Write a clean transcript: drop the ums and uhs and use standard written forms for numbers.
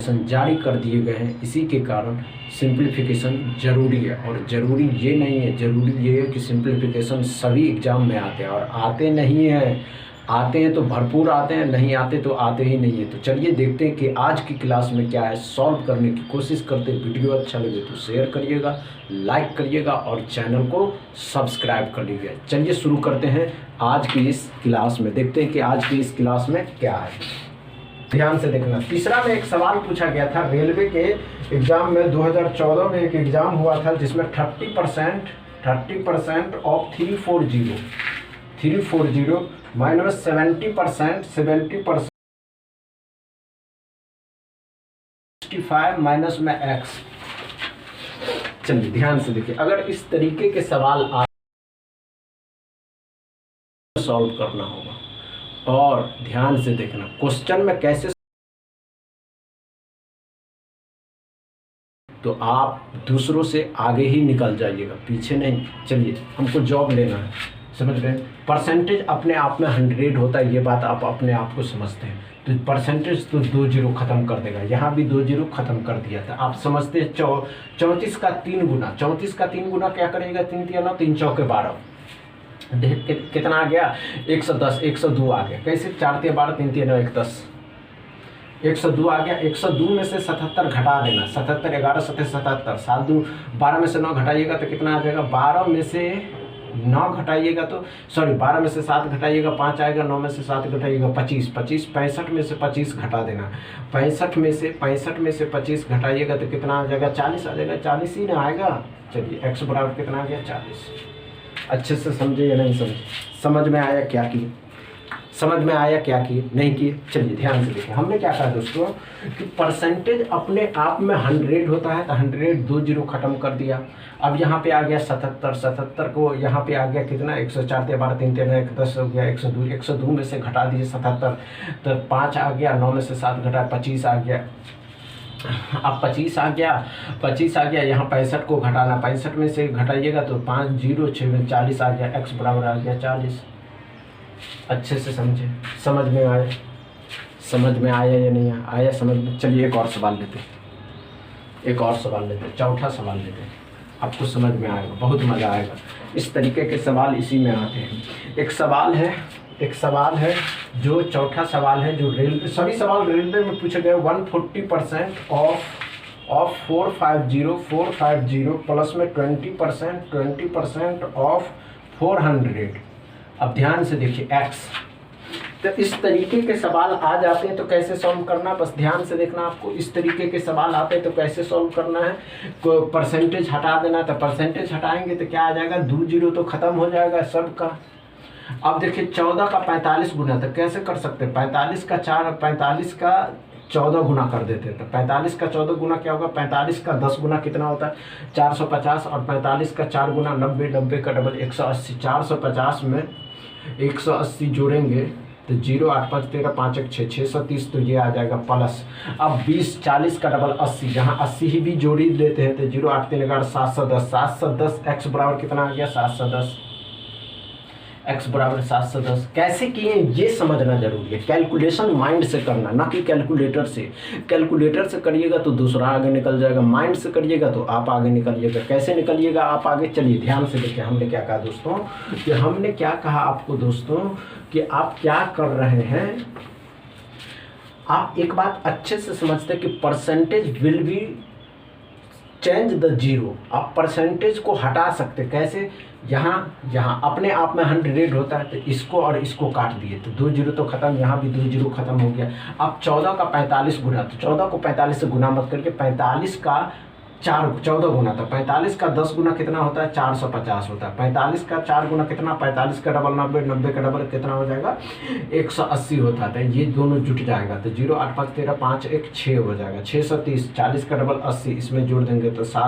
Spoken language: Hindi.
नोटिफिकेशन जारी कर दिए गए हैं। इसी के कारण सिंप्लीफिकेशन ज़रूरी है। और ज़रूरी ये नहीं है, ज़रूरी ये है कि सिंप्लीफिकेशन सभी एग्ज़ाम में आते हैं, और आते नहीं हैं, आते हैं तो भरपूर आते हैं, नहीं आते तो आते ही नहीं है। तो चलिए देखते हैं कि आज की क्लास में क्या है, सॉल्व करने की कोशिश करते हैं। वीडियो अच्छा लगे तो शेयर करिएगा, लाइक करिएगा और चैनल को सब्सक्राइब कर लीजिए। चलिए शुरू करते हैं आज की इस क्लास में। देखते हैं कि आज की इस क्लास में क्या है। ध्यान से देखना। तीसरा में एक सवाल पूछा गया था रेलवे के एग्जाम में, 2014 में एक एग्जाम हुआ था जिसमें 30% ऑफ 340 माइनस 70% 65 माइनस में x। चलिए ध्यान से देखिए, अगर इस तरीके के सवाल सॉल्व करना होगा, और ध्यान से देखना क्वेश्चन में कैसे, तो आप दूसरों से आगे ही निकल जाइएगा, पीछे नहीं। चलिए, हमको जॉब लेना है, समझ रहे हैं। परसेंटेज अपने आप में 100 होता है, ये बात आप अपने आप को समझते हैं। तो परसेंटेज तो 2 जीरो खत्म कर देगा, यहाँ भी 2 जीरो खत्म कर दिया था। आप समझते हैं 34 का 3 गुना, 34 का 3 गुना क्या करेगा, 3 3 9 3 चौके 12, कितना आ गया 110, 102 आ गया। कैसे, 4 3 12 3 3 9 1 10, 102 आ गया। 102 में से 77 घटा देना, 77 11 7 77, 7 2 12 में से 9 घटाइएगा तो कितना आ जाएगा, 12 में से 9 घटाइएगा तो 12 में से 7 घटाइएगा 5 आएगा, 9 में से 7 घटाइएगा 25, 65 में से 25 घटा देना, 65 में से 25 घटाइएगा तो कितना आ जाएगा, 40 आ जाएगा, 40 ही ना आएगा। चलिए x बराबर कितना आ गया, 40। अच्छे से समझे या नहीं समझे, समझ में आया क्या की, समझ में आया क्या की, नहीं की। चलिए ध्यान से देखिए, हमने क्या कहा दोस्तों कि परसेंटेज अपने आप में 100 होता है, तो 100 2 जीरो खत्म कर दिया। अब यहाँ पे आ गया 77, 77 को यहाँ पे आ गया कितना, 104 12 3 3 1 10 हो गया, 102, 102 में से घटा दीजिए 77, तो 5 आ गया, 9 में से 7 घटा 25 आ गया। अब 25 आ गया, यहाँ 65 को घटाना, 65 में से घटाइएगा तो 5 0 6 में 40 आ गया, x बराबर आ गया 40। अच्छे से समझे, समझ में आया, समझ में आया या नहीं आया समझ में। चलिए एक और सवाल लेते हैं, चौथा सवाल लेते हैं, आपको समझ में आएगा, बहुत मज़ा आएगा। इस तरीके के सवाल इसी में आते हैं। एक सवाल है जो चौथा सवाल है, जो रेलवे, सभी सवाल रेलवे में पूछे गए। 140% ऑफ 450 प्लस में 20% ऑफ 400। अब ध्यान से देखिए x, तो इस तरीके के सवाल आ जाते हैं तो कैसे सॉल्व करना, बस ध्यान से देखना। आपको इस तरीके के सवाल आते हैं तो कैसे सॉल्व करना है, को परसेंटेज हटा देना, तो परसेंटेज हटाएंगे तो क्या आ जाएगा, 2 जीरो तो खत्म हो जाएगा सबका। अब देखिए 14 का 45 गुना, तो कैसे कर सकते हैं, 45 का 14 गुना कर देते हैं। तो 45 का 14 गुना क्या होगा, 45 का 10 गुना कितना होता है, 450, और 45 का 4 गुना 90, 90 का डबल 180, 450 में 180 जोड़ेंगे तो 0 8 5 13 5 1 6 630, तो ये आ जाएगा प्लस। अब 20 40 का डबल 80, जहाँ 80 ही भी जोड़ी लेते हैं तो 0 8 3 11 710, x बराबर कितना आ गया, 710, x बराबर 710। कैसे किए ये समझना जरूरी है। कैलकुलेशन माइंड से करना, ना कि कैलकुलेटर से। कैलकुलेटर से करिएगा तो दूसरा आगे निकल जाएगा, माइंड से करिएगा तो आप आगे निकलिएगा। कैसे निकलिएगा आप आगे, चलिए ध्यान से देखिए। हमने क्या कहा दोस्तों, कि हमने क्या कहा आपको दोस्तों, कि आप क्या कर रहे हैं, आप एक बात अच्छे से समझते हैं कि percentage will be change the zero. आप परसेंटेज को हटा सकते, कैसे, यहाँ अपने आप में 100 होता है, तो इसको और इसको काट दिए तो 2 जीरो तो खत्म, यहाँ भी 2 जीरो खत्म हो गया। अब 14 का 45 गुना, तो 14 को 45 से गुना मत करके 45 का 14 गुना, तो 45 का 10 गुना कितना होता है, 450 होता है। 45 का 4 गुना कितना, 45 का डबल 90, 90 का डबल कितना हो जाएगा, 180 होता है। ये दोनों जुट जाएगा तो 0 8 5 13 5 1 6 हो जाएगा, 630, 40 का डबल 80, इसमें जोड़ देंगे तो 7